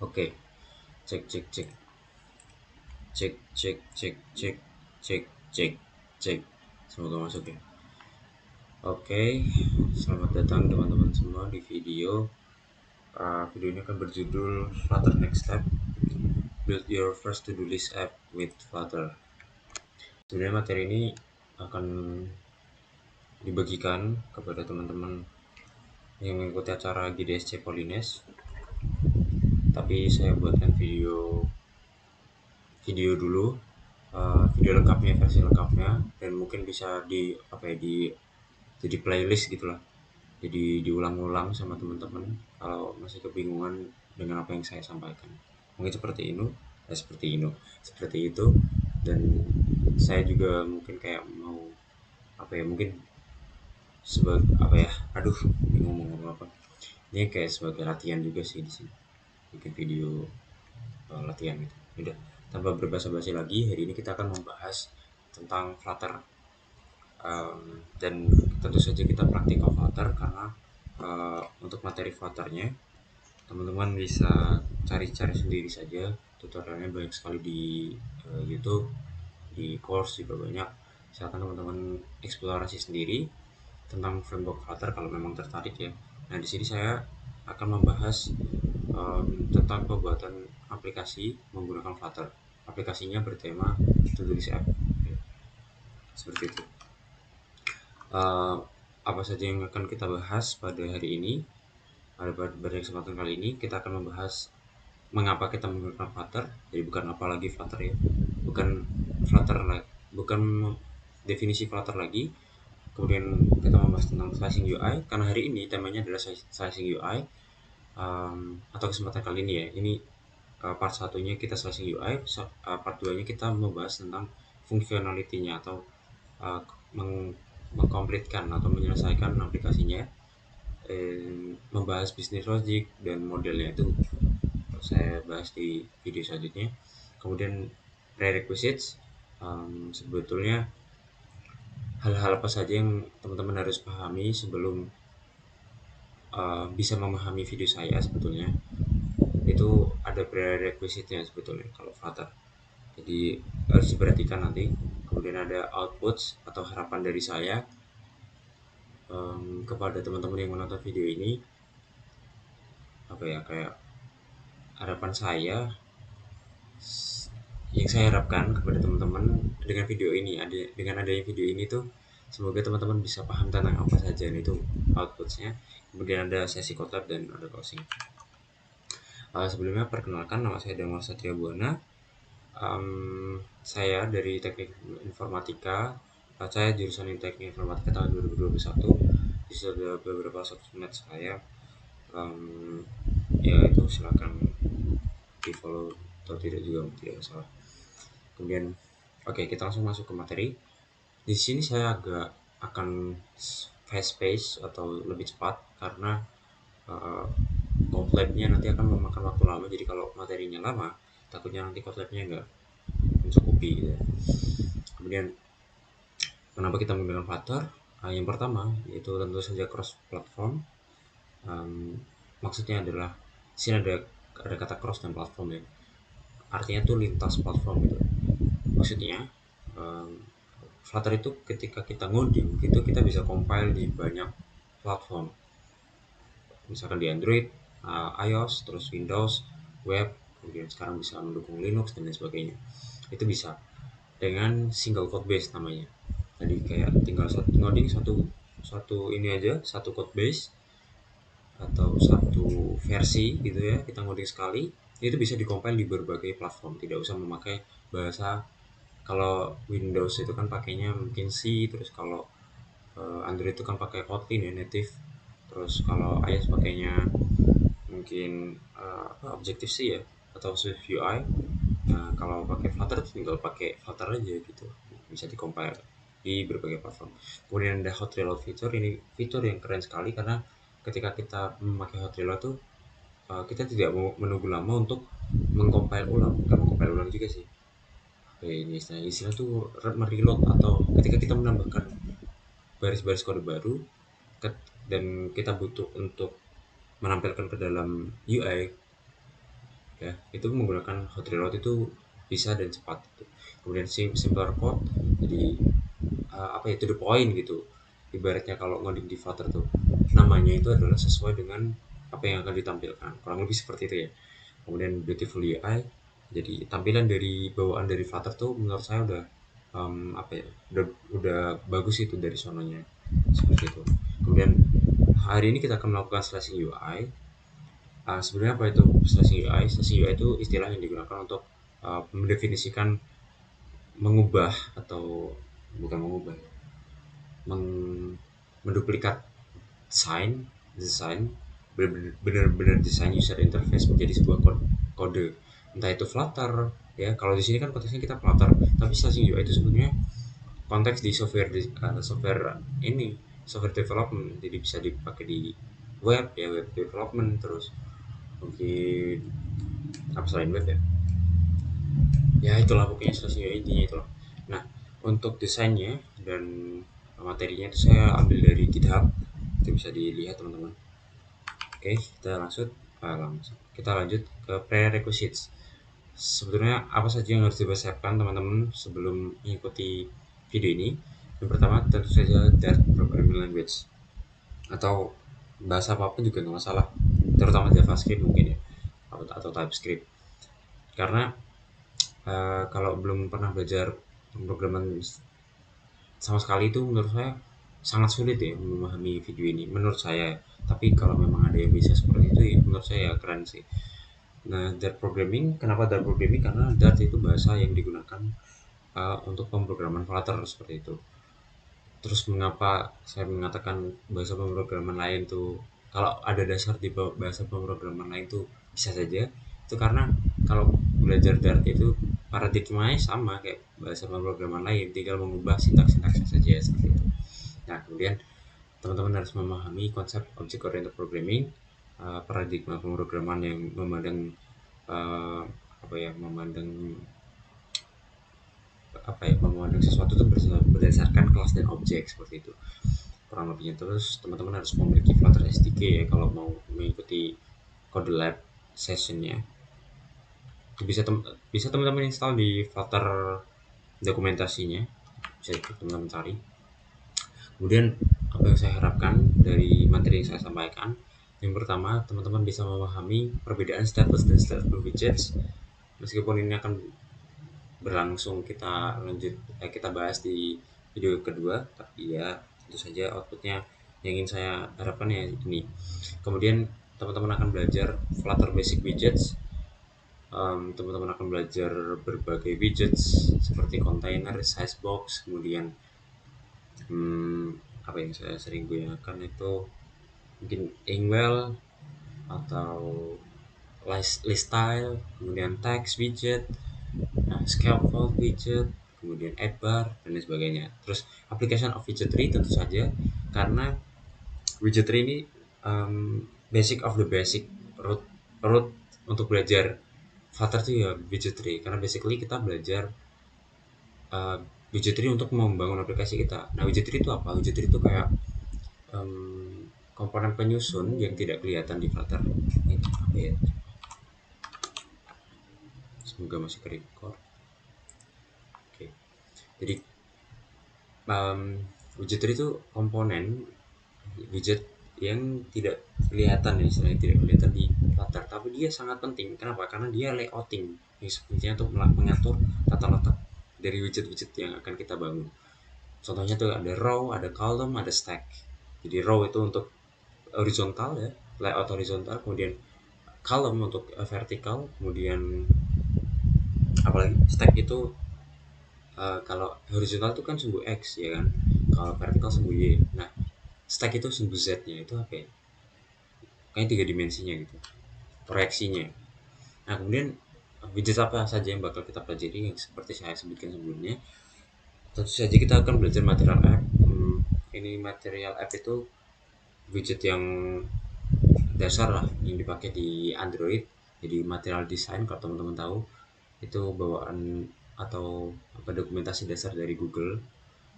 Oke, cek cek cek cek cek cek cek cek cek cek. Semoga masuk ya. Oke, selamat datang teman-teman semua di video. Video ini akan berjudul Flutter Next Step. Build your first to-do list app with Flutter. Sebenarnya materi ini akan dibagikan kepada teman-teman yang mengikuti acara GDSC Polines. Tapi saya buatkan video dulu, video lengkapnya, versi lengkapnya, dan mungkin bisa jadi playlist gitulah, jadi diulang-ulang sama teman-teman kalau masih kebingungan dengan apa yang saya sampaikan. Mungkin seperti itu. Dan saya juga mungkin kayak mau mungkin sebagai aduh, bingung mau ngomong apa. Ini kayak sebagai latihan juga sih di sini, bikin video latihan gitu. Udah, tanpa berbasa-basi lagi, hari ini kita akan membahas tentang Flutter. Dan tentu saja kita praktikal Flutter karena untuk materi Flutternya teman-teman bisa cari-cari sendiri saja, tutorialnya banyak sekali di YouTube, di course juga banyak. Silakan teman-teman eksplorasi sendiri tentang framework Flutter kalau memang tertarik ya. Nah, di sini saya akan membahas tentang pembuatan aplikasi menggunakan Flutter. Aplikasinya bertema to-do list app, seperti itu. Apa saja yang akan kita bahas pada hari ini? Pada kesempatan kali ini kita akan membahas mengapa kita menggunakan Flutter. Jadi bukan apa lagi Flutter ya, bukan Flutter, bukan definisi Flutter lagi. Kemudian kita membahas tentang slicing UI karena hari ini temanya adalah slicing UI. Atau kesempatan kali ini ya, ini part satunya kita slicing UI, part 2 nya kita membahas tentang fungsionalitinya atau mengkomplitkan atau menyelesaikan aplikasinya. Membahas bisnis logic dan modelnya itu saya bahas di video selanjutnya. Kemudian prerequisites, sebetulnya hal-hal apa saja yang teman-teman harus pahami sebelum bisa memahami video saya. Sebetulnya itu ada prerequisite-nya sebetulnya kalau Flutter, jadi harus diperhatikan nanti. Kemudian ada outputs atau harapan dari saya kepada teman-teman yang menonton video ini. Kayak harapan saya, yang saya harapkan kepada teman-teman dengan video ini, dengan adanya video ini tuh semoga teman-teman bisa paham tentang apa saja itu outputsnya. Kemudian ada sesi kotak dan ada closing. Sebelumnya perkenalkan, nama saya Damal Satria Buana. Saya dari Teknik Informatika. Saya jurusan Teknik Informatika tahun 2021. Di situ ada beberapa sosmed saya. Ya itu silakan di follow atau tidak juga tidak masalah. Kemudian kita langsung masuk ke materi. Di sini saya agak akan fast pace atau lebih cepat karena Kotlabnya nanti akan memakan waktu lama. Jadi kalau materinya lama, takutnya nanti Kotlabnya nggak mencukupi gitu ya. Kemudian kenapa kita menggunakan Flutter? Yang pertama yaitu tentu saja cross platform. Maksudnya adalah sini ada kata cross dan platform ya. Artinya tuh lintas platform gitu. Maksudnya Flutter itu ketika kita ngoding itu kita bisa compile di banyak platform. Misalkan di Android, iOS, terus Windows, web, kemudian sekarang bisa mendukung Linux dan lain sebagainya. Itu bisa dengan single code base namanya. Jadi kayak tinggal ngoding satu ini aja, satu code base atau satu versi gitu ya, kita ngoding sekali itu bisa dikompil di berbagai platform, tidak usah memakai bahasa. Kalau Windows itu kan pakainya mungkin C, terus kalau Android itu kan pakai Kotlin ya, native. Terus kalau iOS pakainya mungkin Objective C ya, atau Swift UI. Nah, kalau pakai Flutter tinggal pakai Flutter aja gitu, bisa dikompil di berbagai platform. Kemudian ada hot reload feature. Ini fitur yang keren sekali karena ketika kita memakai hot reload tuh kita tidak mau menunggu lama untuk mengcompile ulang. Bukan mengcompile ulang juga sih, ini istilah tuh mereload, atau ketika kita menambahkan baris-baris kode baru dan kita butuh untuk menampilkan ke dalam UI, ya, itu menggunakan hot reload itu bisa dan cepat gitu. Kemudian simpler code, jadi apa ya, to the point gitu. Ibaratnya kalau ngoding di Flutter tuh namanya itu adalah sesuai dengan apa yang akan ditampilkan, kurang lebih seperti itu ya. Kemudian beautiful UI, jadi tampilan dari bawaan dari Flutter tuh menurut saya udah apa ya, udah bagus itu dari sononya seperti itu. Kemudian hari ini kita akan melakukan slashing UI. Sebenarnya apa itu slashing UI? Slashing UI itu istilah yang digunakan untuk mendefinisikan, mengubah atau bukan mengubah, menduplikat desain benar-benar desain user interface menjadi sebuah kode, entah itu Flutter ya. Kalau di sini kan konteksnya kita Flutter, tapi stasiun UI itu sebenarnya konteks di software ini, software development, jadi bisa dipakai di web ya, web development, terus mungkin apa selain web ya, ya itulah pokoknya stasiun UI intinya itulah. Nah, untuk desainnya dan materinya itu saya ambil dari GitHub, itu bisa dilihat teman-teman. Oke, kita lanjut ke prerequisites. Sebetulnya apa saja yang harus dipersiapkan teman-teman sebelum mengikuti video ini? Yang pertama tentu saja Dart programming language, atau bahasa apapun juga nggak masalah, terutama JavaScript mungkin ya, atau TypeScript. Karena kalau belum pernah belajar pemrograman sama sekali itu menurut saya sangat sulit ya memahami video ini menurut saya. Tapi kalau memang ada yang bisa seperti itu ya menurut saya ya keren sih. Nah, Dart programming, kenapa Dart programming? Karena Dart itu bahasa yang digunakan untuk pemrograman Flutter seperti itu. Terus mengapa saya mengatakan bahasa pemrograman lain tuh, kalau ada dasar di bahasa pemrograman lain tuh bisa saja, itu karena kalau belajar Dart itu paradigmanya sama kayak bahasa pemrograman lain, tinggal mengubah sintaks-sintaksnya saja seperti itu. Nah, kemudian teman-teman harus memahami konsep object oriented programming, paradigma pemrograman yang memandang uh, apa ya, memandang sesuatu itu berdasarkan kelas dan objek seperti itu kurang lebihnya. Terus teman-teman harus memiliki Flutter SDK ya kalau mau mengikuti Code Lab sessionnya. Bisa teman-teman install di Flutter dokumentasinya, bisa teman-teman cari. Kemudian apa yang saya harapkan dari materi yang saya sampaikan, yang pertama teman-teman bisa memahami perbedaan stateless dan stateful widgets. Meskipun ini akan berlangsung, kita bahas di video kedua, tapi ya tentu saja outputnya yang ingin saya harapkan ya ini. Kemudian teman-teman akan belajar Flutter basic widgets. Teman-teman akan belajar berbagai widgets seperti container, size box, kemudian apa yang saya sering gunakan itu mungkin Inkwell atau list style, kemudian text widget, scaffold widget, kemudian add bar dan lain sebagainya. Terus application of widget tree tentu saja, karena widget tree ini basic of the basic, root untuk belajar Flutter itu ya widget tree, karena basically kita belajar widget tree untuk membangun aplikasi kita. Nah, widget tree itu apa? Widget tree itu kayak komponen penyusun yang tidak kelihatan di Flutter. Ini apa ya? Semoga masih ke-record. Oke. Jadi widget itu komponen widget yang tidak kelihatan ya, istilahnya tidak kelihatan di Flutter, tapi dia sangat penting. Kenapa? Karena dia layouting, yang sebenarnya untuk mengatur tata letak dari widget-widget yang akan kita bangun. Contohnya tuh ada row, ada column, ada stack. Jadi row itu untuk horizontal ya, layout horizontal, kemudian column untuk vertikal, kemudian apalagi stack itu kalau horizontal itu kan sumbu X ya kan, kalau vertikal sumbu Y. Nah, stack itu sumbu Z nya, itu apa ya, kayak 3 dimensinya gitu proyeksinya. Nah, kemudian widget apa saja yang bakal kita pelajari yang seperti saya sebutkan sebelumnya. Tentu saja kita akan belajar material app. Ini material app itu widget yang dasar lah yang dipakai di Android. Jadi material design kalau teman-teman tahu itu bawaan atau apa, dokumentasi dasar dari Google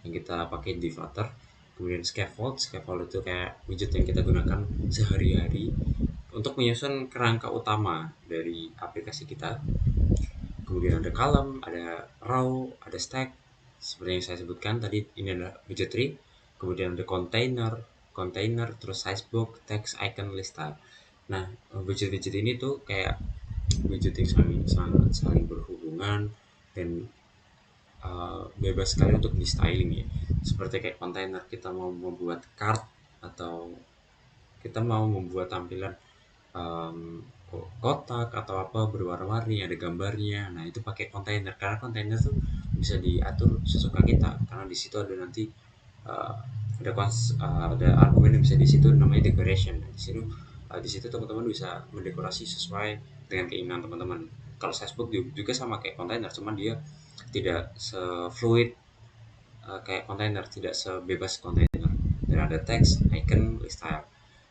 yang kita pakai di Flutter. Kemudian scaffold itu kayak widget yang kita gunakan sehari-hari. untuk menyusun kerangka utama dari aplikasi kita. Kemudian ada column, ada row, ada stack. Seperti yang saya sebutkan tadi, ini adalah widget tree. Kemudian ada container, terus sizebox, text, icon, list style. Nah, widget-widget ini tuh kayak widget yang sangat saling berhubungan dan bebas sekali untuk di styling ya. Seperti kayak container, kita mau membuat card atau kita mau membuat tampilan kotak atau apa berwarna-warni, ada gambarnya. Nah, itu pakai kontainer karena kontainer tuh bisa diatur sesuka kita, karena di situ ada nanti uh, ada argumen yang bisa di situ namanya decoration. Di situ teman-teman bisa mendekorasi sesuai dengan keinginan teman-teman. Kalau Facebook juga sama kayak kontainer, cuman dia tidak se-fluid kayak kontainer, tidak sebebas kontainer. Dan ada text, icon, list style.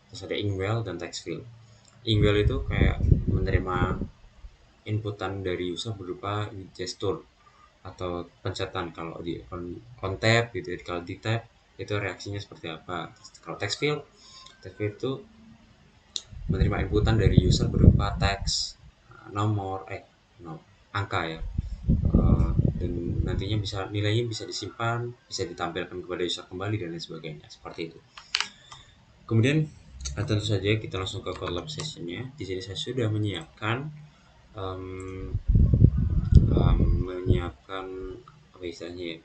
Terus ada inkwell dan text field. Inkwell itu kayak menerima inputan dari user berupa gestur atau pencetan. Kalau di on tap gitu ya, kalau di tap itu reaksinya seperti apa. Kalau text field itu menerima inputan dari user berupa teks, nomor, no, angka ya. Dan nantinya nilainya bisa disimpan, bisa ditampilkan kepada user kembali dan lain sebagainya, seperti itu. Kemudian tentu saja kita langsung ke collab sessionnya. Di sini saya sudah menyiapkan um, menyiapkan apa istilahnya ya,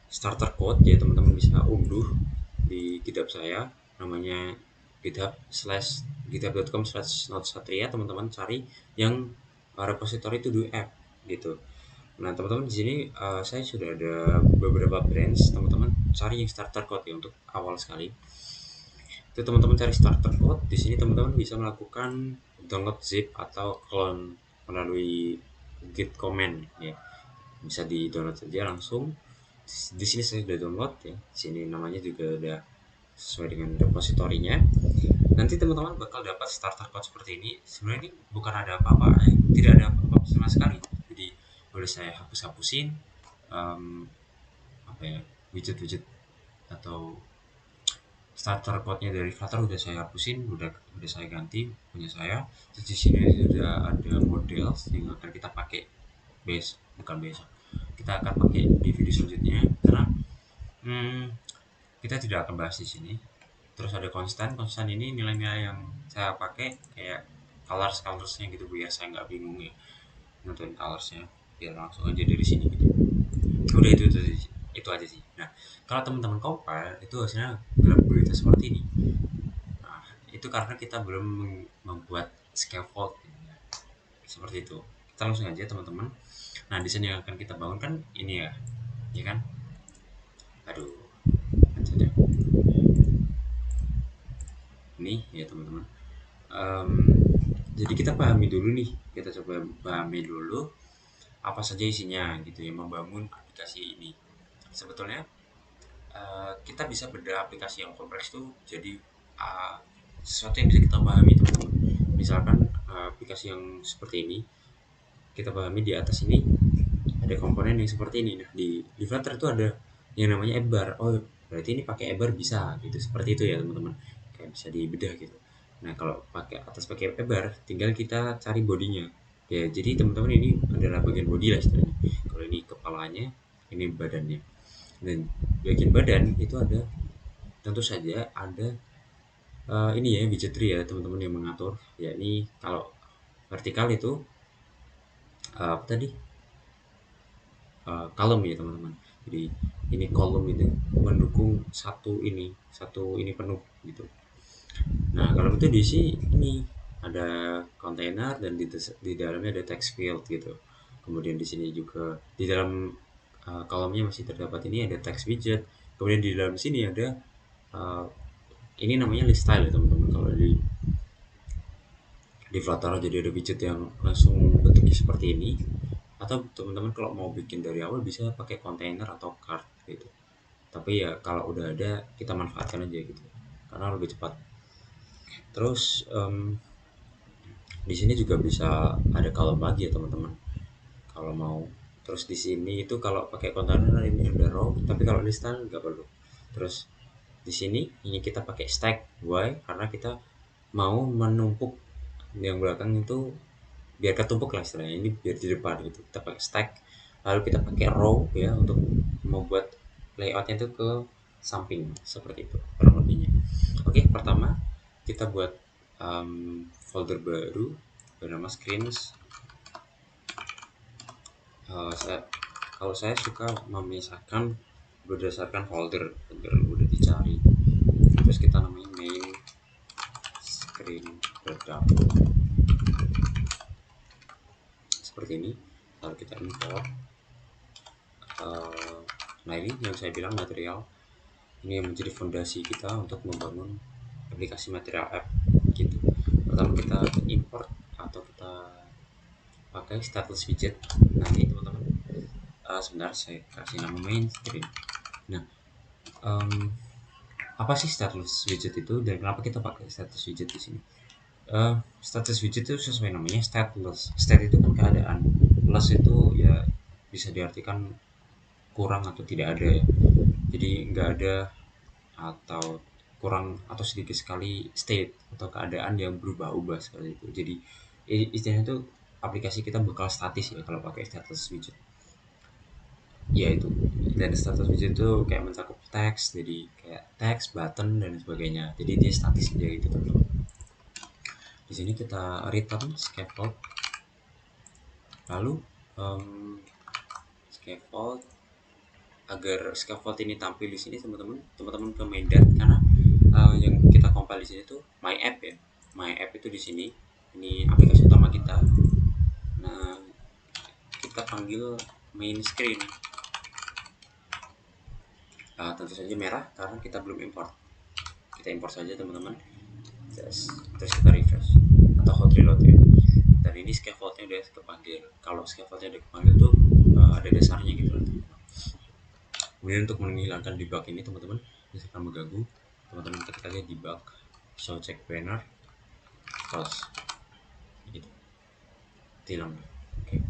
starter code. Jadi teman-teman bisa unduh di GitHub saya, namanya github.com/notesatria. Teman-teman cari yang repository to do app gitu. Nah, teman-teman di sini saya sudah ada beberapa branch. Teman-teman cari yang starter code ya untuk awal sekali. Itu teman-teman cari starter code. Di sini teman-teman bisa melakukan download zip atau clone melalui git command ya. Bisa di download saja langsung. Di sini saya sudah download ya. Di sini namanya juga udah sesuai dengan repositorinya. Nanti teman-teman bakal dapat starter code seperti ini. Sebenarnya ini bukan ada apa-apa, tidak ada apa-apa sama sekali. Jadi boleh saya hapus-hapusin apa ya, widget-widget atau starter code-nya dari Flutter udah saya hapusin, udah saya ganti punya saya. Terus di sini sudah ada model yang akan kita pakai bukan besok. Kita akan pakai di video selanjutnya karena hmm, kita tidak akan bahas di sini. Terus ada konstan ini nilai-nilai yang saya pakai kayak colorsnya gitu biar saya nggak bingung ya nentuin colorsnya, biar langsung aja dari sini gitu. Udah itu aja sih. Nah, kalau teman-teman compile itu hasilnya gelap gulita seperti ini. Nah, itu karena kita belum membuat scaffold seperti itu. Kita langsung aja teman-teman. Nah, di sini yang akan kita bangun kan ini ya kan? Aduh, saja. Ini ya teman-teman. Um, jadi kita pahami dulu nih, kita coba pahami dulu apa saja isinya gitu ya, membangun aplikasi ini. Sebetulnya kita bisa bedah aplikasi yang kompleks tuh jadi uh, sesuatu yang bisa kita pahami teman-teman. Misalkan aplikasi yang seperti ini kita pahami, di atas ini ada komponen yang seperti ini. Nah, di Flutter itu ada yang namanya app bar. Oh, berarti ini pakai app bar bisa gitu, seperti itu ya teman-teman, kayak bisa dibedah gitu. Nah, kalau pakai app bar tinggal kita cari bodinya ya. Jadi teman-teman, ini adalah bagian body lah istilahnya. Kalau ini kepalanya, ini badannya. Dan bagian badan itu ada, tentu saja ada ini ya, widget tree ya teman-teman yang mengatur. Ya, ini kalau vertikal itu apa tadi, column ya teman-teman. Jadi ini column itu mendukung satu ini penuh gitu. Nah, kalau itu diisi ini ada container dan di dalamnya ada text field gitu. Kemudian di sini juga di dalam kolomnya masih terdapat ini ada text widget. Kemudian di dalam sini ada uh, ini namanya list style ya teman-teman. Kalau di Flutter jadi ada widget yang langsung bentuknya seperti ini. Atau teman-teman kalau mau bikin dari awal bisa pakai container atau card gitu. Tapi ya kalau udah ada kita manfaatkan aja gitu karena lebih cepat. Terus di sini juga bisa ada column lagi ya teman-teman kalau mau. Terus di sini itu kalau pakai container ini ada row, tapi kalau di style nggak perlu. Terus di sini ini kita pakai stack. Why? Karena kita mau menumpuk yang belakang itu biar ketumpuk lah istilahnya, ini biar di depan gitu, kita pakai stack, lalu kita pakai row ya untuk membuat layoutnya itu ke samping seperti itu kurang lebihnya. Oke, pertama kita buat folder baru bernama screens. Kalau saya suka memisahkan berdasarkan folder agar udah dicari, terus kita namanya main screen breakdown seperti ini, lalu kita import. Nah, ini yang saya bilang material ini yang menjadi fondasi kita untuk membangun aplikasi material app gitu. Pertama kita import atau kita pakai status widget. Nah, ini teman-teman, sebentar saya kasih nama main screen. Nah, apa sih status widget itu dan kenapa kita pakai status widget di sini? Status widget itu sesuai namanya stateless. State itu kan keadaan, plus itu ya bisa diartikan kurang atau tidak ada ya. Jadi nggak ada atau kurang atau sedikit sekali state atau keadaan yang berubah-ubah seperti itu. Jadi istilahnya itu aplikasi kita bakal statis ya kalau pakai status widget. Ya itu. Dan status widget itu kayak mencakup teks, jadi kayak teks, button dan sebagainya. Jadi dia statis aja gitu teman-teman. Di sini kita return scaffold. Lalu scaffold, agar scaffold ini tampil di sini teman-teman ke main dat, karena yang kita compile di sini tuh my app ya. My app itu di sini, ini aplikasi utama kita. Nah, kita panggil main screen. Tentu saja merah karena kita belum import. Kita import saja teman-teman. Terus kita refresh atau hot reload ya. Dan ini scaffoldnya udah kepanggil. Kalau scaffoldnya udah kepanggil tuh ada dasarnya gitu loh. Kemudian untuk menghilangkan debug ini teman-teman, misalkan mengganggu, teman-teman ketik aja debug show check banner close gitu, hilang. Oke.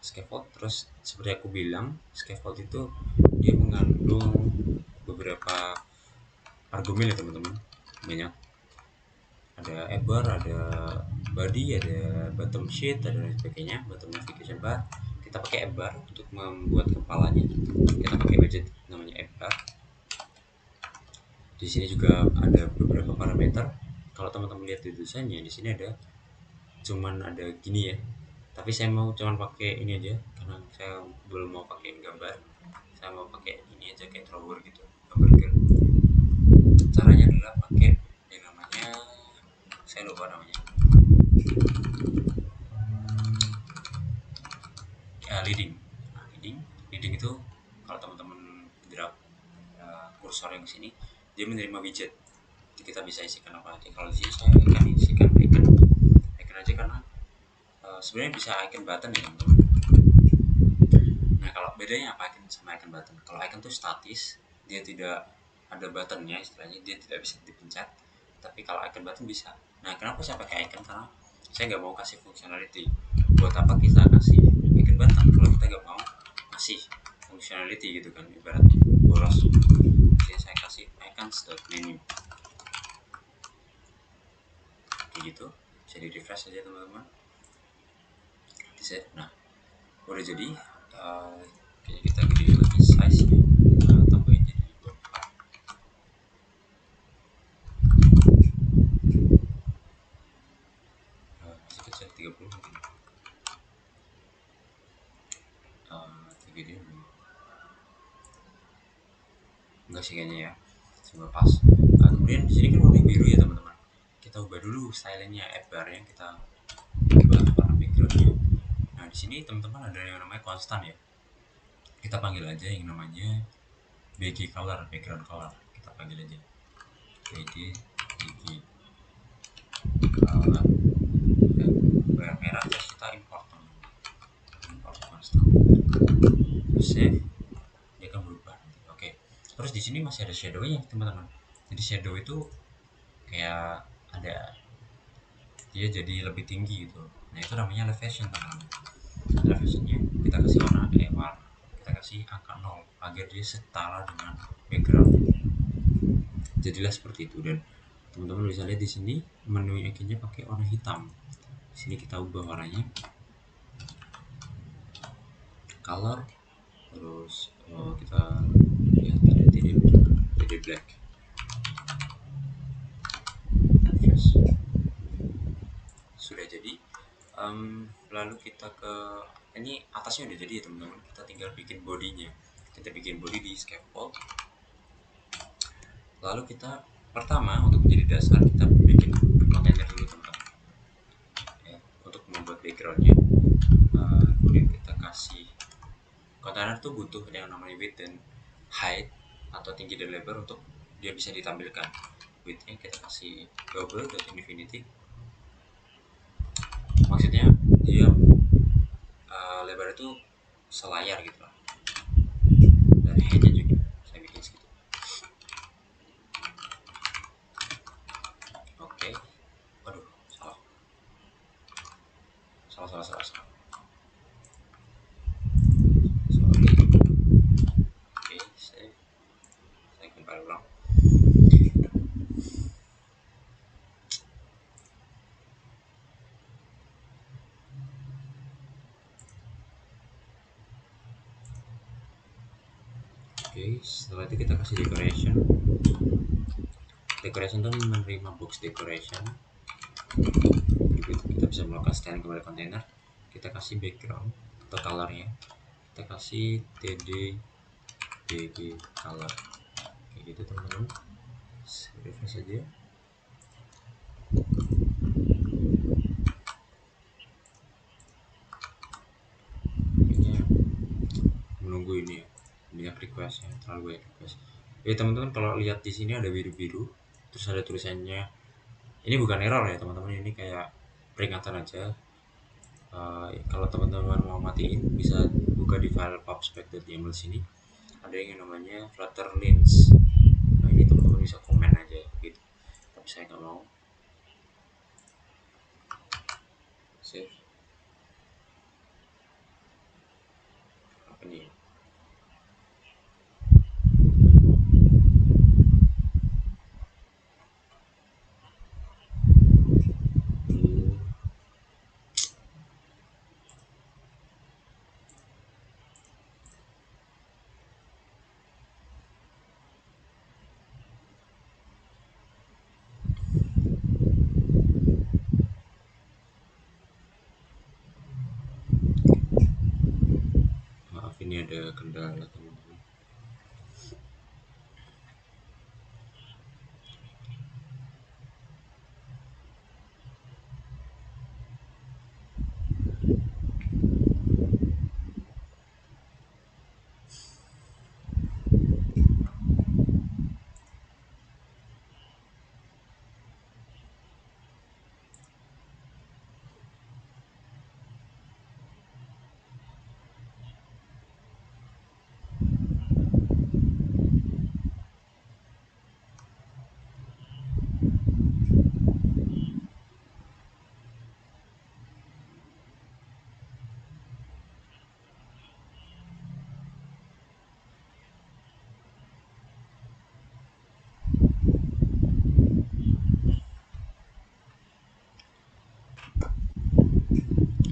Scaffold, terus seperti aku bilang, scaffold itu dia mengandung beberapa argumen ya teman-teman, banyak. Ada app bar, ada body, ada bottom sheet, ada dan sebagainya, bottom navigation bar. Kita pakai app bar untuk membuat kepalanya, kita pakai widget namanya app bar. Di sini juga ada beberapa parameter. Kalau teman-teman lihat di tulisannya, di sini ada cuman ada gini ya, tapi saya mau cuman pakai ini aja karena saya belum mau pakai gambar. Saya mau pakai ini aja kayak drawer gitu, gambar girl. Caranya adalah pakai yang namanya, saya lupa namanya, leading. Nah, leading itu kalau teman-teman drag kursor yang sini, dia menerima widget. Jadi kita bisa isikan apa aja. Kalau di sini saya akan isikan icon aja karena sebenarnya bisa icon button ya teman-teman. Nah, kalau bedanya apa icon sama icon button? Kalau icon tuh statis, dia tidak ada buttonnya, istilahnya dia tidak bisa dipencet. Tapi kalau icon button bisa. Nah, kenapa saya pakai icon? Karena saya nggak mau kasih functionality. Buat apa kita kasih icon button kalau kita nggak mau kasih functionality gitu kan, ibarat boros. Jadi saya kasih icons.menu kayak gitu. Jadi refresh aja teman-teman. Nah, udah jadi. Kayaknya kita gedein lagi size nya, tambahin jadi 24. Masih kecil 30 mungkin. Gedein enggak sih kayaknya ya, semoga pas. Kemudian di sini kan warna biru ya teman-teman, kita ubah dulu stylenya app bar yang kita ubah warna backgroundnya. Nah, di sini teman-teman ada yang namanya konstan ya, kita panggil aja yang namanya BG color, background color, kita panggil aja BG color. Yang merah terus kita import konstan, terus save, dia akan berubah. Oke. Terus di sini masih ada shadownya teman-teman. Jadi shadow itu kayak ada, dia jadi lebih tinggi gitu. Nah, itu namanya elevation teman-teman. Elevationnya kita kasih warna kita kasih angka 0 agar dia setara dengan background. Jadilah seperti itu. Dan Teman-teman bisa lihat di sini menu icon-nya pakai warna hitam. Di sini kita ubah warnanya color, terus kita lihat ada TD black. Refresh. Sudah jadi. Lalu kita ke ini atasnya udah jadi ya teman-teman, kita tinggal bikin bodinya. Kita bikin body di scaffold. Lalu kita pertama untuk menjadi dasar kita bikin kontainer dulu teman-teman ya, untuk membuat backgroundnya. Kemudian kita kasih kontainer tuh butuh yang namanya width dan height atau tinggi dan lebar untuk dia bisa ditampilkan. Widthnya kita kasih double dot infinity, maksudnya dia lebar itu selayar gitu lah, dan heightnya juga saya bikin segitu. Oke. Waduh, salah salah salah salah salah sorry. Oke, saya compile ulang. Oke, setelah itu kita kasih decoration. Decoration itu menerima box decoration. Kita bisa melakukan scan kepada kontainer. Kita kasih background atau colornya. Kita kasih td bg color. Kayak gitu teman-teman. Refresh aja. Kayaknya menunggu ini ya. Banyak request ya, terlalu banyak request. Jadi teman-teman kalau lihat di sini ada biru-biru, terus ada tulisannya. Ini bukan error ya teman-teman, ini kayak peringatan aja. Kalau teman-teman mau matiin bisa buka di file pubspec.yaml sini, ada yang namanya flutter links. Nah ini teman-teman bisa komen aja gitu, tapi saya nggak mau. Save. Apa nih? Maaf ini ada kendala teman-teman.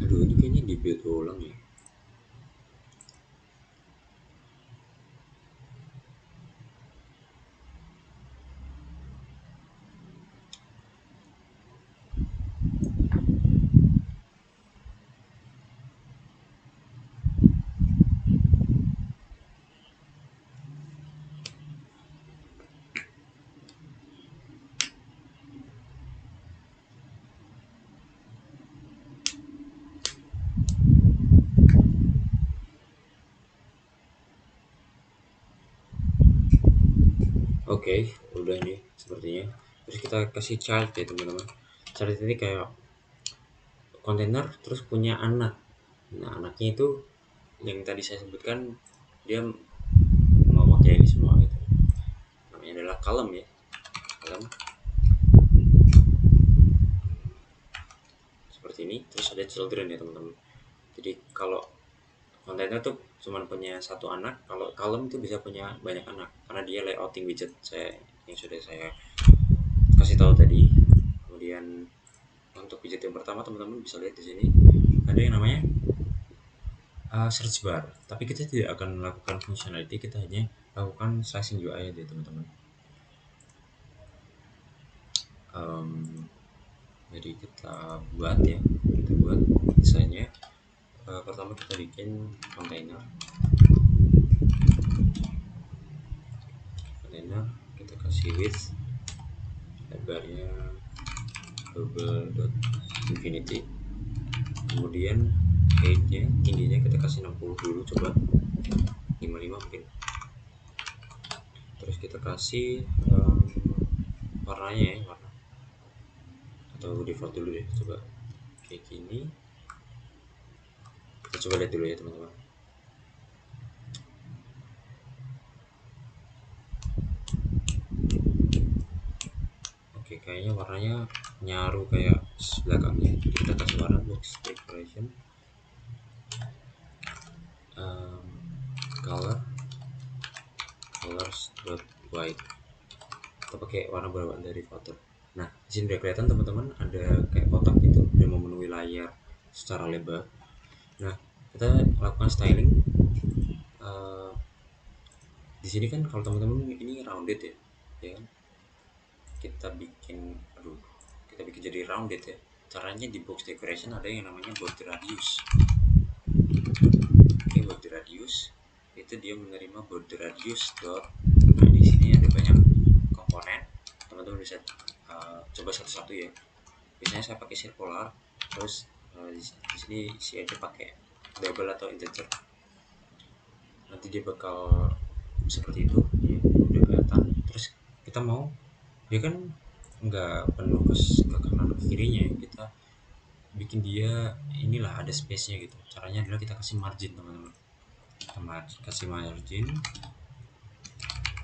Aduh ini kayaknya di build ulang ya. Oke, udah nih sepertinya. Terus kita kasih child ya teman-teman. Child ini kayak kontainer terus punya anak. Nah anaknya itu yang tadi saya sebutkan, dia mau pakai ini semua gitu. Namanya adalah column ya. Column seperti ini. Terus ada children ya teman-teman. Jadi kalau kontainer tuh cuma punya satu anak, kalau column itu bisa punya banyak anak karena dia layouting widget yang sudah saya kasih tahu tadi. Kemudian untuk widget yang pertama teman-teman bisa lihat di sini ada yang namanya search bar, tapi kita tidak akan melakukan functionality, kita hanya lakukan sizing UI aja teman-teman. Jadi kita buat desainnya. Pertama kita bikin kontainer, kita kasih width lebarnya double.infinity, kemudian height-nya, tingginya kita kasih 60 dulu, coba 55 mungkin. Terus kita kasih warnanya ya, warna atau default dulu deh, coba kayak gini. Kita coba lihat dulu ya teman-teman. Oke, kayaknya warnanya nyaru kayak belakangnya. Jadi kita kasih warna box decoration, colors.white. Kita pakai warna bawaan dari Flutter. Nah, di sini udah kelihatan teman-teman ada kayak kotak gitu dan memenuhi layar secara lebar. Nah, kita lakukan styling. Di sini kan kalau teman-teman ini rounded ya, ya kan? Kita bikin jadi rounded ya. Caranya di box decoration ada yang namanya border radius. Oke, border radius itu dia menerima border radius dot. Nah, di sini ada banyak komponen, teman-teman bisa coba satu-satu ya. Biasanya saya pakai circular, terus di sini isi aja pakai double atau integer. Nanti dia bakal seperti itu ya, udah kelihatan. Terus kita mau dia kan nggak penuh ke kanan ke kirinya ya, kita bikin dia inilah ada space nya gitu. Caranya adalah kita kasih margin teman-teman, kasih margin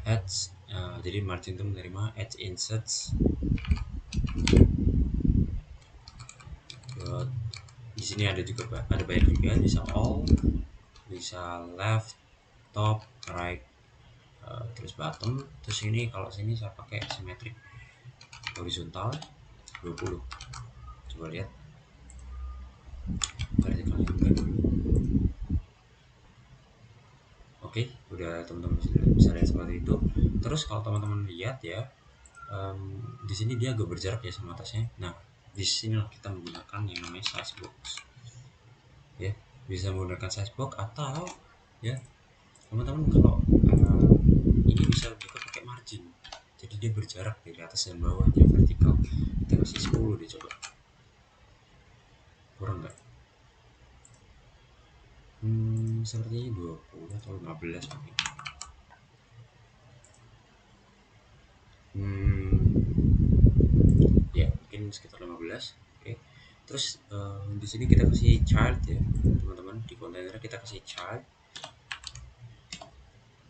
edge. Jadi margin itu menerima edge inserts. Di sini ada banyak juga, bisa all, bisa left, top, right, terus bottom. Terus ini kalau sini saya pakai symmetric horizontal 20. Coba lihat vertikalnya juga dulu. Oke, udah teman-teman bisa lihat seperti itu. Terus kalau teman-teman lihat ya, di sini dia agak berjarak ya sama atasnya. Nah, di sinilah kita menggunakan yang namanya size box. Ya, bisa menggunakan size box atau ya teman-teman kalau ini bisa juga pakai margin. Jadi dia berjarak dari atas dan bawahnya vertikal. Kita kasih 10 deh coba. Kurang nggak? Sepertinya 20 atau 15 mungkin. Ya mungkin sekitar 15. Oke. Terus di sini kita kasih child ya teman-teman, di kontainer kita kasih child.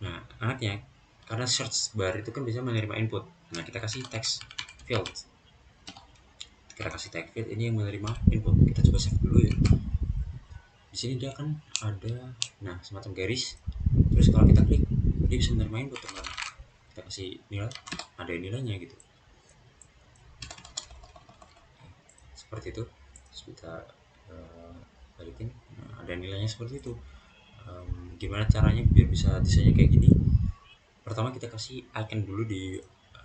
Nah, anaknya karena search bar itu kan bisa menerima input. Nah, kita kasih text field. Kita kasih text field ini yang menerima input. Kita coba save dulu ya. Di sini dia kan ada semacam garis. Terus kalau kita klik, dia bisa menerima input teman-teman. Kita kasih nilai, ada nilainya gitu. Seperti itu. Terus kita balikin. Nah, ada nilainya seperti itu. Gimana caranya biar bisa desainnya kayak gini? Pertama kita kasih icon dulu di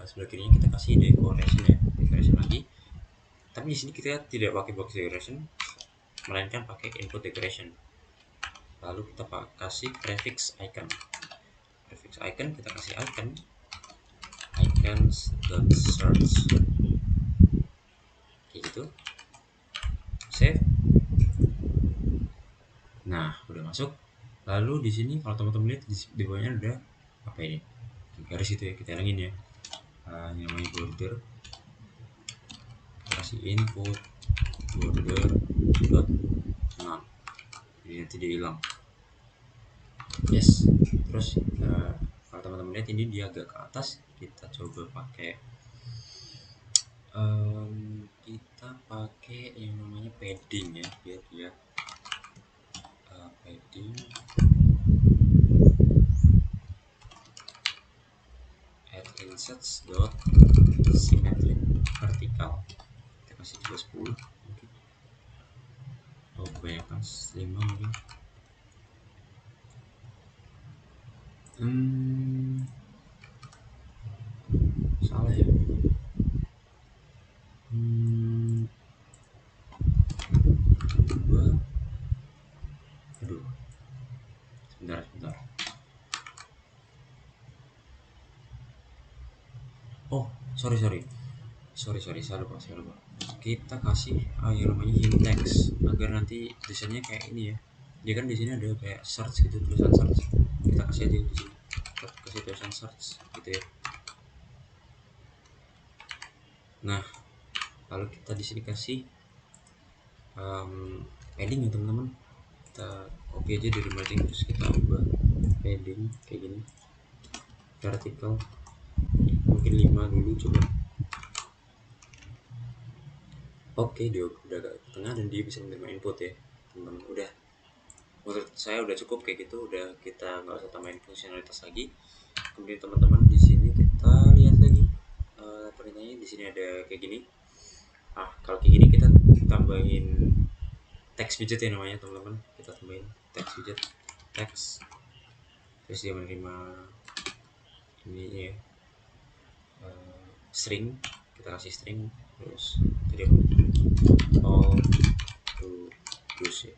sebelah kirinya, kita kasih decoration ya, decoration lagi. Tapi di sini kita tidak pakai box decoration, melainkan pakai input decoration. Lalu kita kasih prefix icon. Prefix icon kita kasih icons.search. Kayak gitu. Save. Nah, udah masuk. Lalu di sini kalau teman-teman lihat di bawahnya ada apa ini? Garis itu ya, kita hilangin ya. Yang namanya border. Kita kasih input border dot none. Jadi nanti dia hilang. Yes. Terus kalau teman-teman lihat ini dia agak ke atas, kita coba pakai yang namanya padding ya, biar dia padding add inserts dot symmetric. vertikal, kita kasih juga 10 mungkin. Oh kebanyakan 5 mungkin. Salah ya. Aduh, sebentar. Oh sorry, saya lupa. Kita kasih yang namanya hint text agar nanti desainnya kayak ini ya. Dia kan di sini ada kayak search gitu, tulisan search. Kita kasih aja di sini, kita kasih tulisan search gitu ya. Nah, lalu kita di sini kasih padding ya teman-teman. Kita copy aja dari padding, terus kita ubah padding kayak gini, vertical mungkin 5 dulu coba. Oke, dia udah agak ke tengah dan dia bisa menerima input ya teman-teman. Udah, menurut saya udah cukup kayak gitu, udah kita nggak usah tambahin fungsionalitas lagi. Kemudian teman-teman di sini kita lihat lagi perintahnya. Di sini ada kayak gini. Kalau kayak gini kita tambahin text widget ya namanya teman-teman. Kita tambahin text widget, text, terus dia menerima ini ya, string. Kita kasih string, terus tadi all to use ya.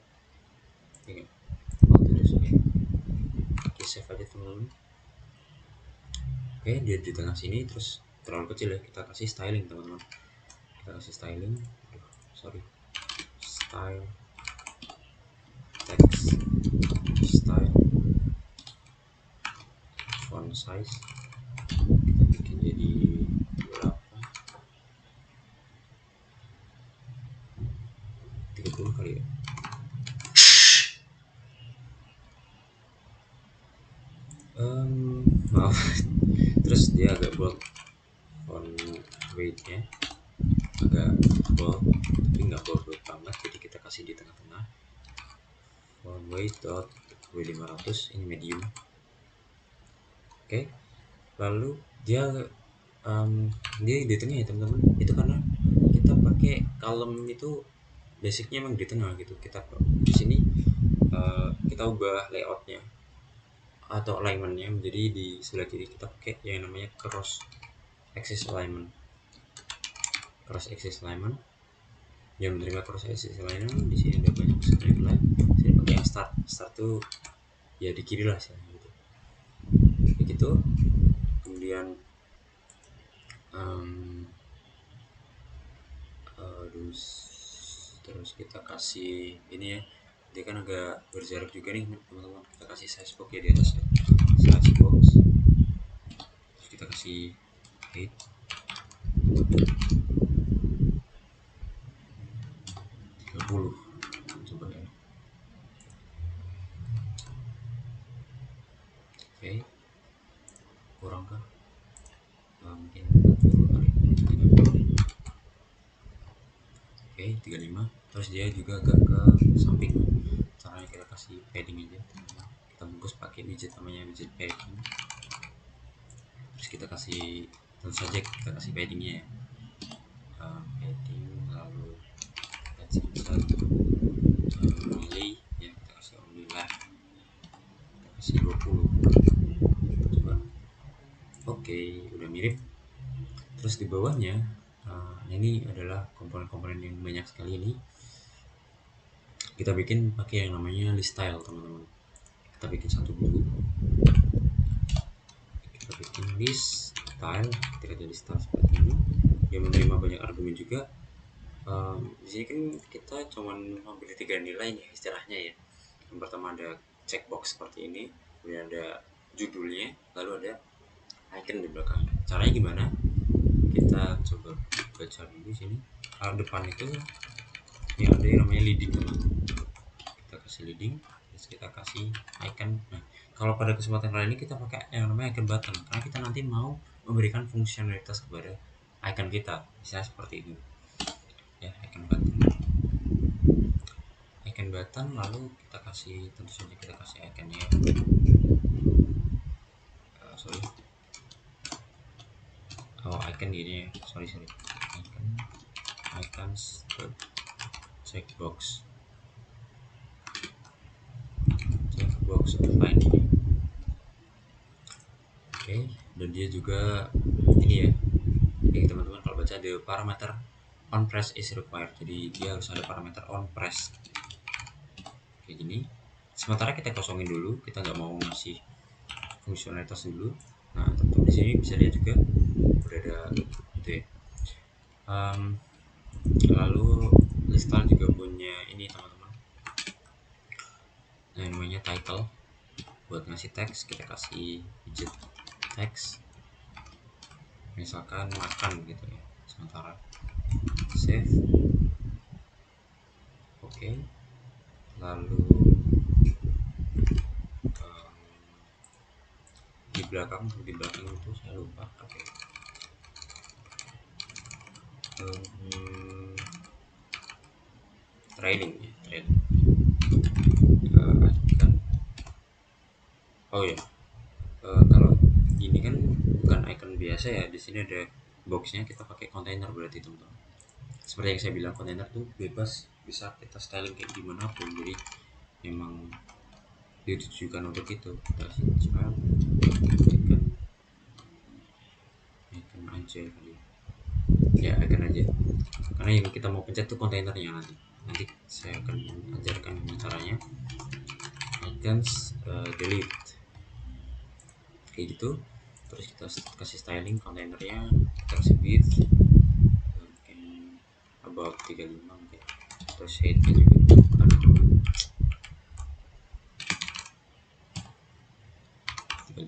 Ini all to use. Oke, save aja teman-teman. Oke, dia di tengah sini, terus terlalu kecil ya, kita kasih styling teman-teman. Kita kasih styling, style text, style font size, kita bikin jadi berapa, 30 kali ya. Maaf. Terus dia agak bold, font weight-nya agak bold tapi nggak bold banget, jadi kita kasih di tengah-tengah. Font weight dot W500, ini medium. Oke, lalu dia di tengah ya teman-teman. Itu karena kita pakai column itu basicnya emang di tengah gitu. Kita di sini kita ubah layoutnya atau alignmentnya menjadi di sebelah kiri. Kita pakai yang namanya cross axis alignment. Yang menerima cross axis alignment di sini ada banyak sekali line. Sini pakai yang start tuh ya di kiri lah gitu. Begitu. Kemudian terus kita kasih ini ya, dia kan agak berjarak juga nih teman-teman. Kita kasih size box ya di atas ya, size box, terus kita kasih height 30 coba ya. Oke, kurang kah? Mungkin 40 kali 30. Oke, 35. Terus dia juga agak ke samping. Caranya kita kasih padding aja. Kita bungkus pakai widget namanya widget padding. Terus kita kasih, tentu saja kita kasih paddingnya ya. Padding, lalu let's insert only ya, kita kasih only left, kita kasih 20 coba. Oke, udah mirip. Terus di bawahnya ini adalah komponen-komponen yang banyak sekali ini. Kita bikin pakai yang namanya list style teman-teman. Kita bikin satu dulu. Kita bikin list style. Ketika jadi style seperti ini, dia menerima banyak argumen juga. Di sini kan kita cuman memberi 3 nilai nih istilahnya ya. Yang pertama ada checkbox seperti ini, kemudian ada judulnya, lalu ada icon di belakangnya. Caranya gimana? Kita coba baca dulu di sini. Depan itu yang ada yang namanya leading teman. Kita kasih leading, terus kita kasih icon. Nah, kalau pada kesempatan kali ini kita pakai yang namanya icon button karena kita nanti mau memberikan fungsionalitas kepada icon kita, misalnya seperti ini ya, icon button, lalu kita kasih, tentu saja kita kasih iconnya icon gini ya, sorry icon icons checkbox offline ini. Oke, dan dia juga ini ya, ini teman-teman kalau baca the parameter on press is required, jadi dia harus ada parameter on press kayak gini. Sementara kita kosongin dulu, kita nggak mau ngasih fungsionalitas dulu. Nah, teman-teman di sini bisa lihat juga udah ada gitu ya. Lalu install juga punya ini teman-teman, nah namanya title. Buat ngasih teks kita kasih widget teks, misalkan makan gitu ya. Sementara save. Oke. Lalu di belakang itu saya lupa. Oke. Training ya, training. Kan, oh ya, kalau gini kan bukan icon biasa ya, di sini ada boxnya, kita pakai kontainer berarti teman-teman. Seperti yang saya bilang, kontainer tuh bebas, bisa kita styling kayak gimana pun, jadi memang ditujukan untuk itu. Kita kasih child icon aja kali ya, icon aja, karena yang kita mau pencet tuh kontainernya. Nanti saya akan ajarkan caranya. Icons delete kayak gitu. Terus kita kasih styling kontainernya, kita kasih width mungkin about 35 mungkin. Terus shade nya juga 35.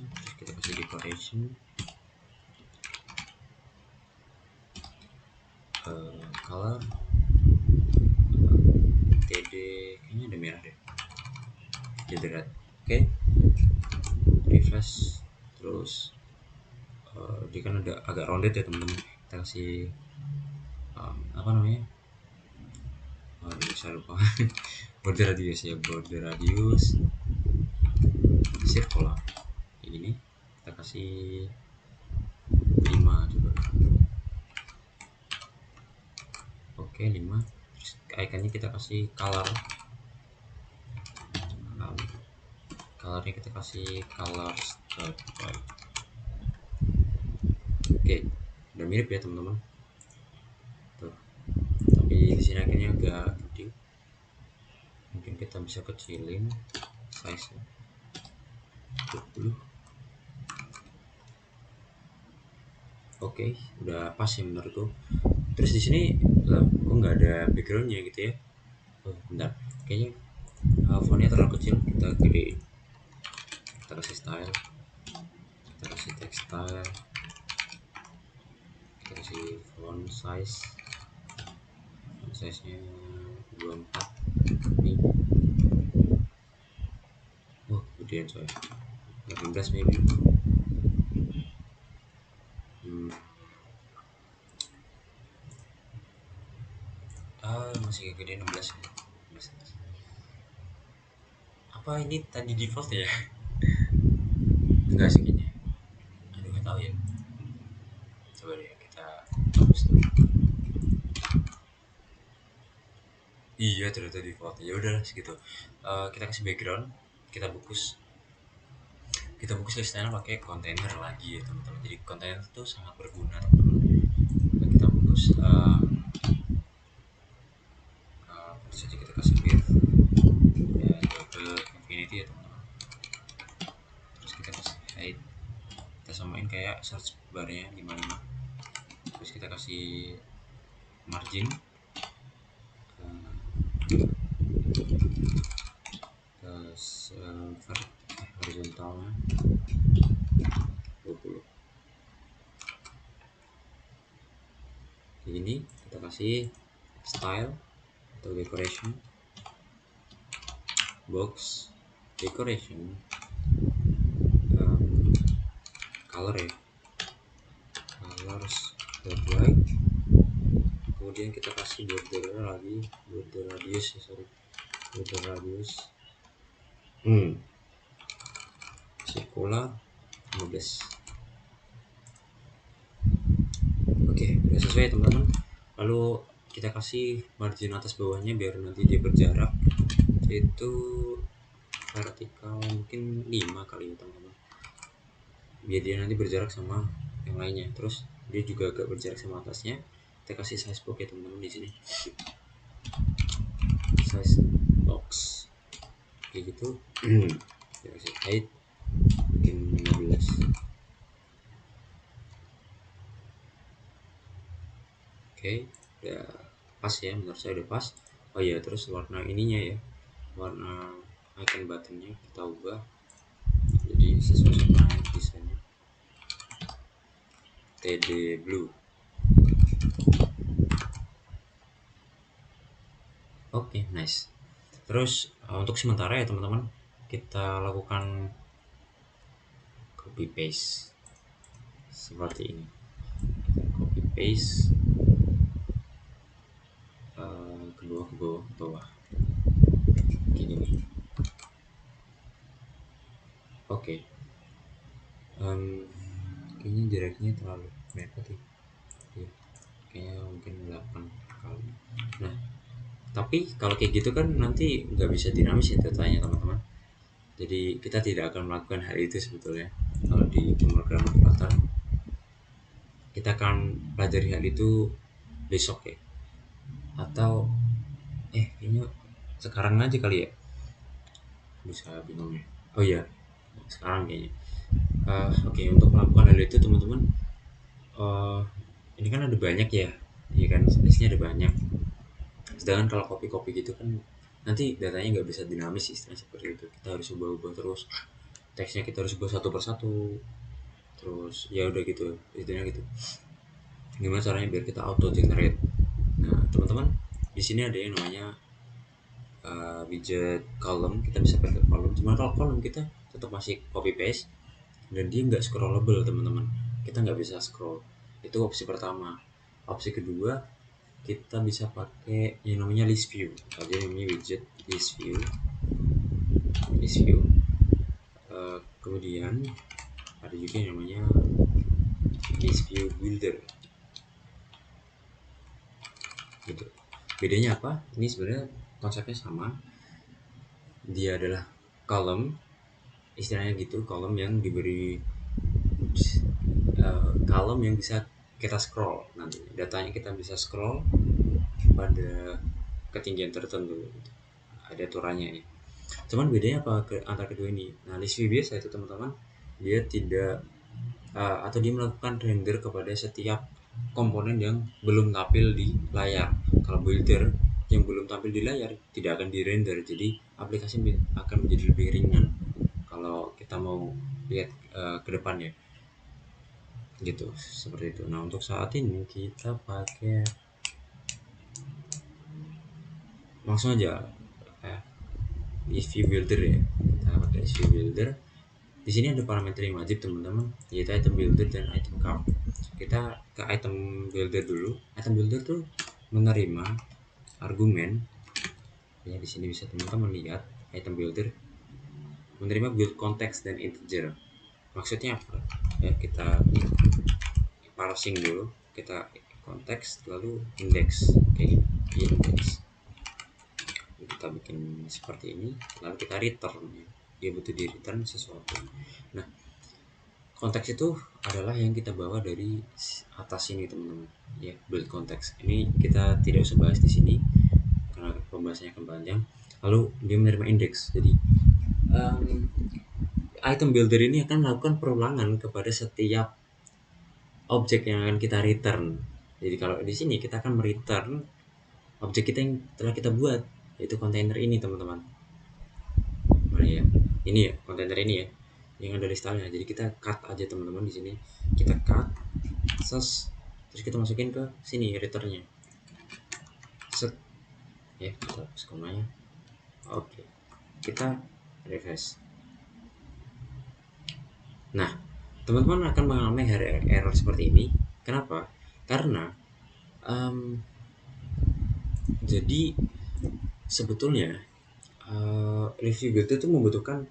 Terus kita kasih decoration color TD, kayaknya ada merah deh, jadi red. Oke, refresh. Terus dia kan ada agak rounded ya teman-teman, kita kasih apa namanya, saya lupa. Border radius ya, border radius circular kayak gini. Kita kasih 5 coba. Oke, 5. Terus iconnya kita kasih color, colornya kita kasih color start white. Oke, udah mirip ya teman-teman tuh, tapi di sini akhirnya agak gede, mungkin kita bisa kecilin size 20. Oke, udah pas ya menurutku. Terus di sini lah kok nggak ada backgroundnya gitu ya. Oh, bentar, kayaknya fontnya terlalu kecil, kita gedein. Kita kasih style, kita kasih text style, kita kasih font size nya 24 nih. Oh, gedean coy, 18 maybe. Masih gede 16 ya. Apa ini tadi default ya? Enggak segini. Aduh, nggak tahu ya. Coba deh kita hapus dulu. Iya, ternyata default. Ya udah segitu. Kita kasih background, kita bungkus listnya pakai kontainer lagi ya teman-teman. Jadi kontainer itu sangat berguna teman-teman. Kita bungkus tentu saja kita kasih width ya ke infinity ya teman-teman. Terus kita kasih height, kita samain kayak search barnya 55. Terus kita kasih margin horizontalnya 20. Ini kita kasih style atau decoration box decoration color ya, colors white. Kemudian kita kasih border lagi, border radius ya, border radius circular 15. Oke, udah sesuai teman-teman. lalu kita kasih margin atas bawahnya biar nanti dia berjarak, itu vertikal mungkin 5 kali ya teman-teman, biar dia nanti berjarak sama yang lainnya. Terus dia juga agak berjarak sama atasnya, kita kasih size box ya teman-teman di sini, size box kayak gitu. Kita kasih height mungkin 15. Oke, udah pas ya, menurut saya udah pas. Oh iya, terus warna ininya ya, warna icon buttonnya kita ubah jadi sesuai sama desainnya, TD blue. Oke, nice. Terus untuk sementara ya teman-teman, kita lakukan copy paste seperti ini. Copy paste kedua ke bawah gini nih. Oke, kayaknya jaraknya terlalu mepet ya. Kayaknya mungkin 8 kali. Nah, tapi kalau kayak gitu kan nanti nggak bisa dinamis ya datanya teman-teman. Jadi kita tidak akan melakukan hal itu sebetulnya kalau di pemrograman Flutter. Kita akan pelajari hal itu besok ya, atau kayaknya sekarang aja kali ya, bisa bingung ya. Oh iya, sekarang kayaknya. Oke, untuk melakukan hal itu teman-teman, uh, ini kan ada banyak ya, iya kan, listnya ada banyak. Sedangkan kalau copy gitu kan nanti datanya nggak bisa dinamis, istilahnya seperti itu. Kita harus ubah-ubah terus, teksnya kita harus ubah satu persatu. Terus ya udah gitu, istilahnya gitu. Gimana caranya biar kita auto generate? Nah teman-teman, di sini ada yang namanya widget column. Kita bisa pakai column, cuma kalau column kita tetap masih copy paste dan dia nggak scrollable teman-teman, kita nggak bisa scroll. Itu opsi pertama. Opsi kedua, kita bisa pakai yang namanya list view. Ada yang namanya widget list view. Kemudian ada juga yang namanya list view builder gitu. Bedanya apa? Ini sebenarnya konsepnya sama, dia adalah column, istilahnya gitu, column yang diberi column yang bisa kita scroll, nanti datanya kita bisa scroll pada ketinggian tertentu gitu. Ada aturannya ya. Cuman bedanya apa antara kedua ini? Nah, list view biasa itu teman-teman, dia tidak atau dia melakukan render kepada setiap komponen yang belum tampil di layar. Kalau builder yang belum tampil di layar tidak akan di render, jadi aplikasi akan menjadi lebih ringan kalau kita mau lihat ke depannya gitu, seperti itu. Nah untuk saat ini kita pakai langsung aja list view builder ya. Kita pakai list view builder. Di sini ada parameter yang wajib teman-teman, yaitu item builder dan item card. Kita ke item builder dulu. Item builder tuh menerima argumen ya, di sini bisa teman-teman lihat. Item builder menerima build context dan integer. Maksudnya apa ya, kita parsing dulu, kita konteks lalu index kayak index, kita bikin seperti ini, lalu kita return, dia butuh di return sesuatu. Nah konteks itu adalah yang kita bawa dari atas ini teman-teman ya, build konteks ini kita tidak usah bahas di sini karena pembahasannya akan panjang. Lalu dia menerima index, jadi item builder ini akan melakukan perulangan kepada setiap objek yang akan kita return. Jadi kalau di sini kita akan mereturn objek kita yang telah kita buat, yaitu kontainer ini teman-teman. Mana ya? Ini ya, kontainer ini ya, yang ada stylenya. Jadi kita cut aja teman-teman, di sini kita cut, terus kita masukin ke sini returnnya, set ya, kita hapus komanya. Oke, kita refresh. Nah teman-teman akan mengalami error seperti ini. Kenapa? Karena jadi sebetulnya review build itu membutuhkan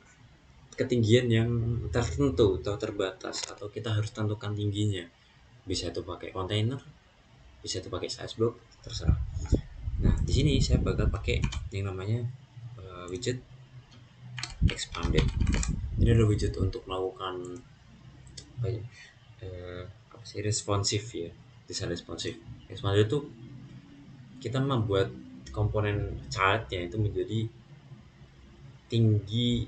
ketinggian yang tertentu atau terbatas, atau kita harus tentukan tingginya. Bisa itu pakai kontainer, bisa tuh pakai size block, terserah. Nah di sini saya bakal pakai yang namanya widget expanded. Ini ada widget untuk melakukan apa ya, apa sih, responsif ya, desain responsif. Expanded itu kita membuat komponen chartnya itu menjadi tinggi,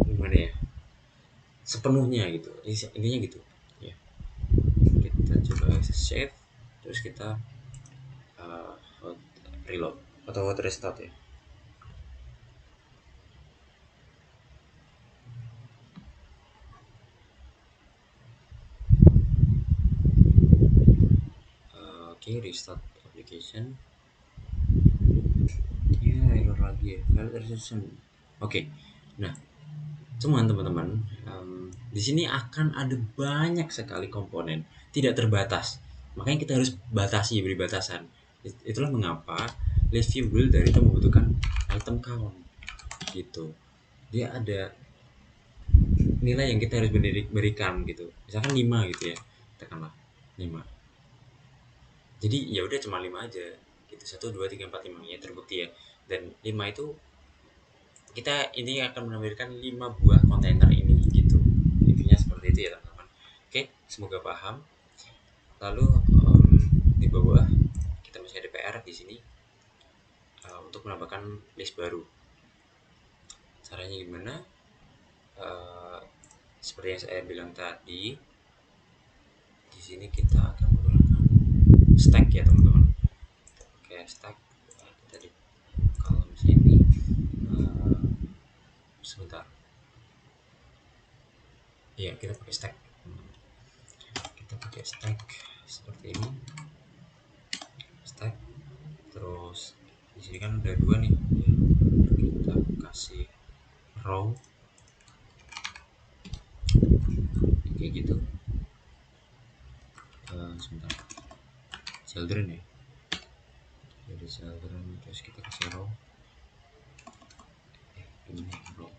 gimana ya, sepenuhnya gitu, intinya gitu ya. Kita coba save, terus kita uh, reload atau hot restart ya. Oke, restart application. Ya, error lagi ya, file resolution. Oke, nah cuman teman-teman, di sini akan ada banyak sekali komponen, tidak terbatas. Makanya kita harus batasi, beri batasan. Itulah mengapa list view builder itu membutuhkan item count gitu. Dia ada nilai yang kita harus berikan gitu. Misalkan 5 gitu ya. Tekanlah 5. Jadi ya udah cuma 5 aja gitu. 1 2 3 4 5 ya, terbukti ya. Dan 5 itu kita intinya akan menampilkan 5 buah kontainer ini gitu. Intinya seperti itu ya teman-teman. Oke, semoga paham. Lalu di bawah kita masih ada PR di sini, untuk menambahkan list baru. Caranya gimana? Uh, Seperti yang saya bilang tadi, di sini kita akan menggunakan stack ya teman-teman. Oke, stack. Kita di kolom sini. Uh, Sebentar. Iya, kita pakai stack. Kita pakai stack seperti ini. Stack. Terus di sini kan ada 2 nih. Kita kasih row kayak gitu. Sebentar. Children ya. Jadi children, terus kita kasih row. Ini row.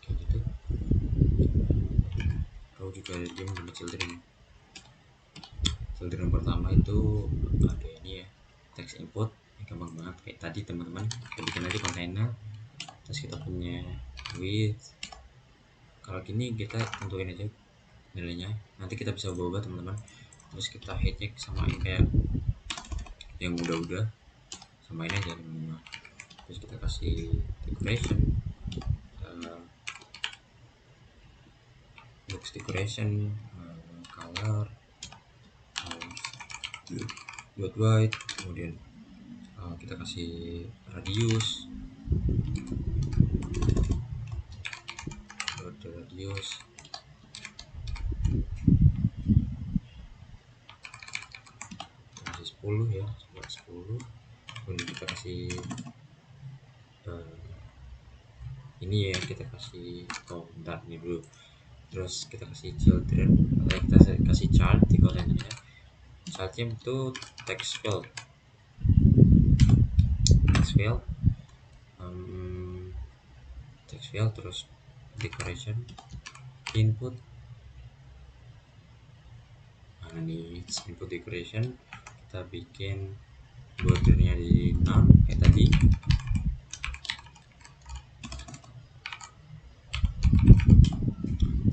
Kayak gitu. Row juga dia menggunakan children. Children pertama itu ada ini ya, text input. Ini gampang banget kayak tadi teman-teman. Kita bikin aja kontainer. Terus kita punya width. Kalau gini kita tentuin aja nilainya. Nanti kita bisa ubah teman-teman. Terus kita headnya samain kayak yang udah samain aja teman-teman. Terus kita kasih decoration, box decoration, color, buat white, kemudian kita kasih radius, kasih 10 ya, coba 10. Kemudian kita kasih ini ya, kita kasih bentar ini dulu. Terus kita kasih children, kita kasih chart di kontennya. Chartnya itu text field, terus decoration, input. Nah ini input decoration, kita bikin bordernya di none kayak tadi.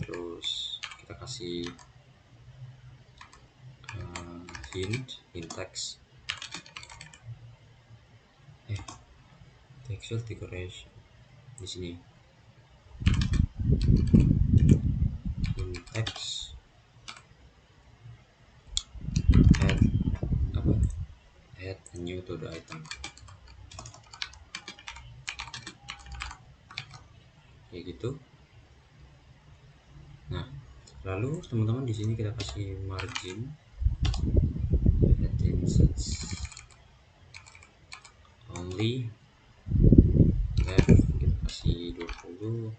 Terus kita kasih hint text, textual decoration di sini, hint text, add a new to the item kayak gitu. Nah lalu teman-teman di sini kita kasih margin, only left kita kasih 20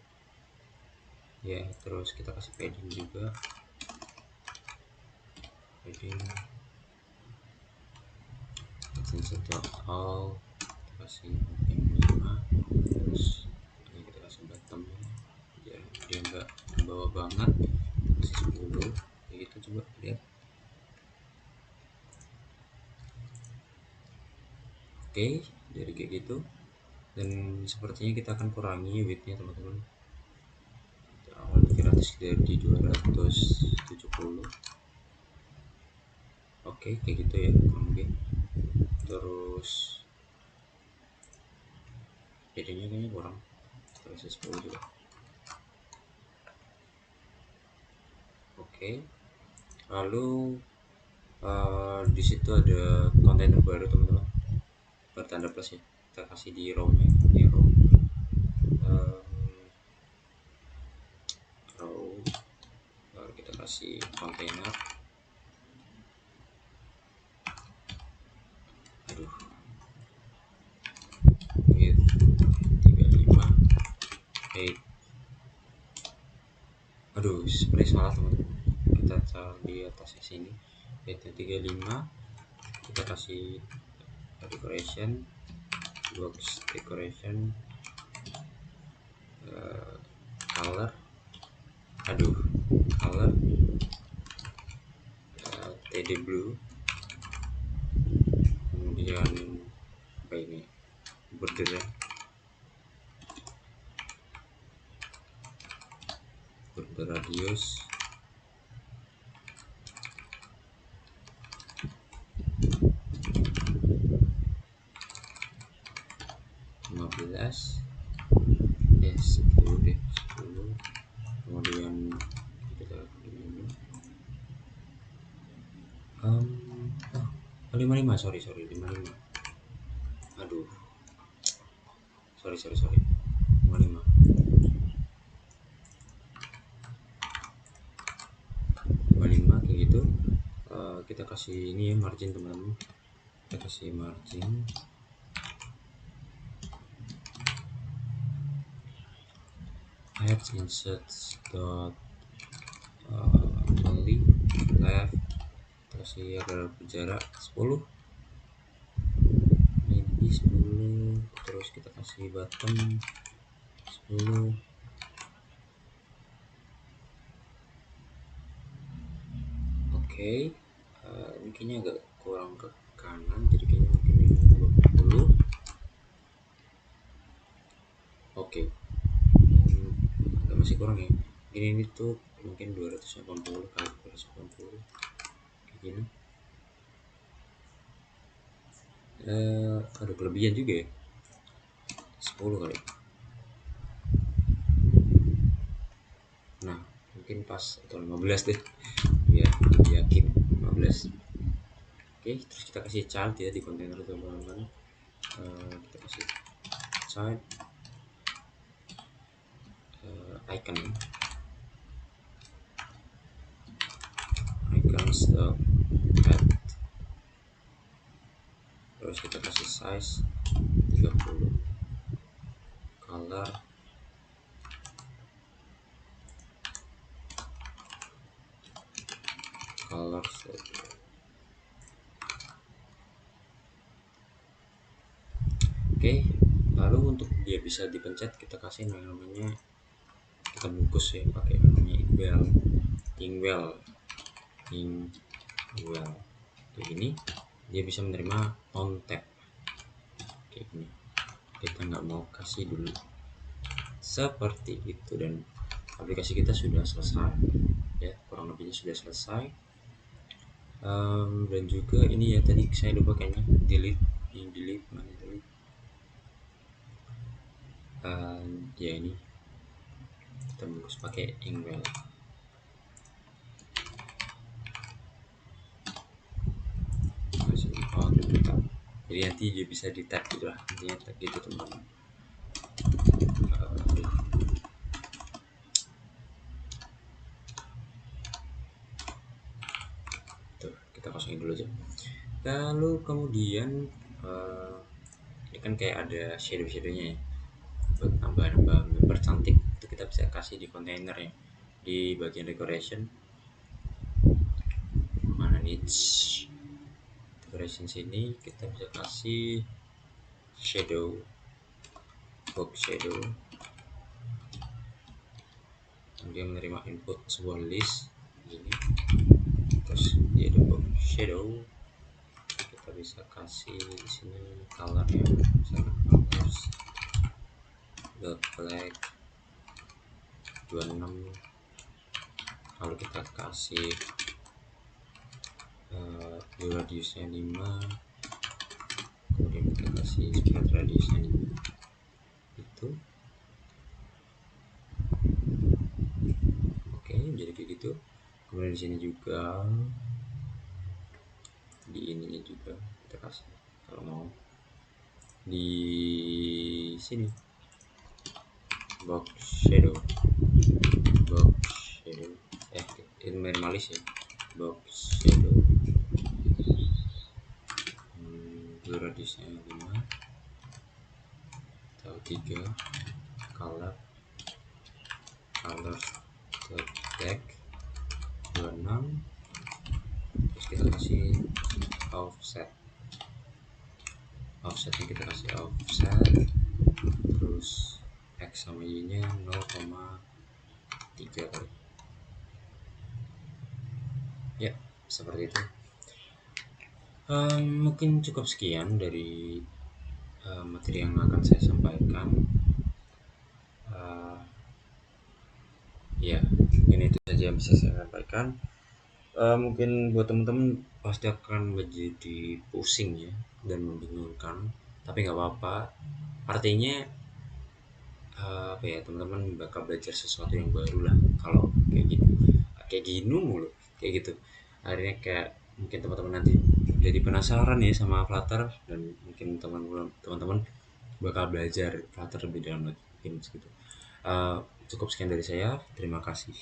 ya. Terus kita kasih padding juga, padding all, kita kasih 5. Terus ini kita kasih bottom ya, dia enggak ke bawah banget, kasih 10 kayak gitu. Coba lihat Oke, jadi kayak gitu. Dan sepertinya kita akan kurangi widthnya teman-teman. Awal 300 jadi 270. Oke, kayak gitu ya kurang lebih. Terus jadinya kayaknya kurang, kita kasih 10 juga. Oke, lalu di situ ada kontainer baru teman-teman, bertanda plus ya, kita kasih di row-nya, di row, row, lalu kita kasih kontainer. Aduh, width 35, 8. Aduh, sebenarnya salah teman-teman, kita cari di atasnya sini, width 35, kita kasih decoration, box decoration, color, aduh, color TD blue, kemudian apa ini, border radius, ya 10 deh, 10. Kemudian kita ini 55, sorry 55, aduh, sorry 55, 55 kayak gitu. Kita kasih ini ya, margin teman-teman, kita kasih margin height inserts dot only left, kita kasih agar berjarak 10, maybe 10. Terus kita kasih bottom 10. Oke, ini kayaknya agak kurang ke kanan, jadi kayaknya mungkin 20. Oke, agak masih kurang ya, ini tuh mungkin 280 kali 280 kayak gini. Ada kelebihan juga ya, 10 kali. Nah, mungkin pas, atau 15 deh, biar yakin 15. Oke, terus kita kasih child ya di kontainer teman-teman. Kita kasih child icon head, terus kita kasih size 30, color Oke, lalu untuk dia bisa dipencet kita kasih namanya, kita bungkus ya pakai namanya ingwell kayak gini. Dia bisa menerima on tap kayak gini, kita nggak mau kasih dulu seperti itu, dan aplikasi kita sudah selesai ya, kurang lebihnya sudah selesai. Dan juga ini ya, tadi saya lupa kayaknya delete mana delete, ya ini kita bungkus pakai ingwell. Jadi nanti dia bisa di tag gitu lah, intinya tag gitu teman-teman. Tuh, kita kosongin dulu aja. Lalu kemudian ini kan kayak ada shadow-shadownya ya, buat nambah member cantik, itu kita bisa kasih di kontainer ya, di bagian decoration. Mana niche decoration sini, kita bisa kasih shadow, box shadow. Dia menerima input sebuah list ini, terus dia ada box shadow, kita bisa kasih di sini colornya, misalkan colors dot black 26. Lalu kita kasih radiusnya 5, kemudian kita kasih spread radiusnya 5 itu. Oke, jadi kayak gitu. Kemudian di sini juga, di ininya juga kita kasih, kalau mau di sini box shadow itu minimalis ya, box shadow radiusnya 5 atau 3, color black 26, terus kita kasih offsetnya kita kasih offset, terus x sama y nya 0,3 kali ya, seperti itu. Mungkin cukup sekian dari materi yang akan saya sampaikan. Ya, mungkin itu saja yang bisa saya sampaikan. Mungkin buat teman-teman pasti akan menjadi pusing ya dan membingungkan, tapi nggak apa-apa. Artinya apa ya, teman-teman bakal belajar sesuatu yang baru lah kalau kayak gini mulu kayak gitu. Akhirnya kayak mungkin teman-teman nanti jadi penasaran ya sama Flutter, dan mungkin teman-teman bakal belajar Flutter lebih dalam lagi mungkin segitu. Cukup sekian dari saya, terima kasih.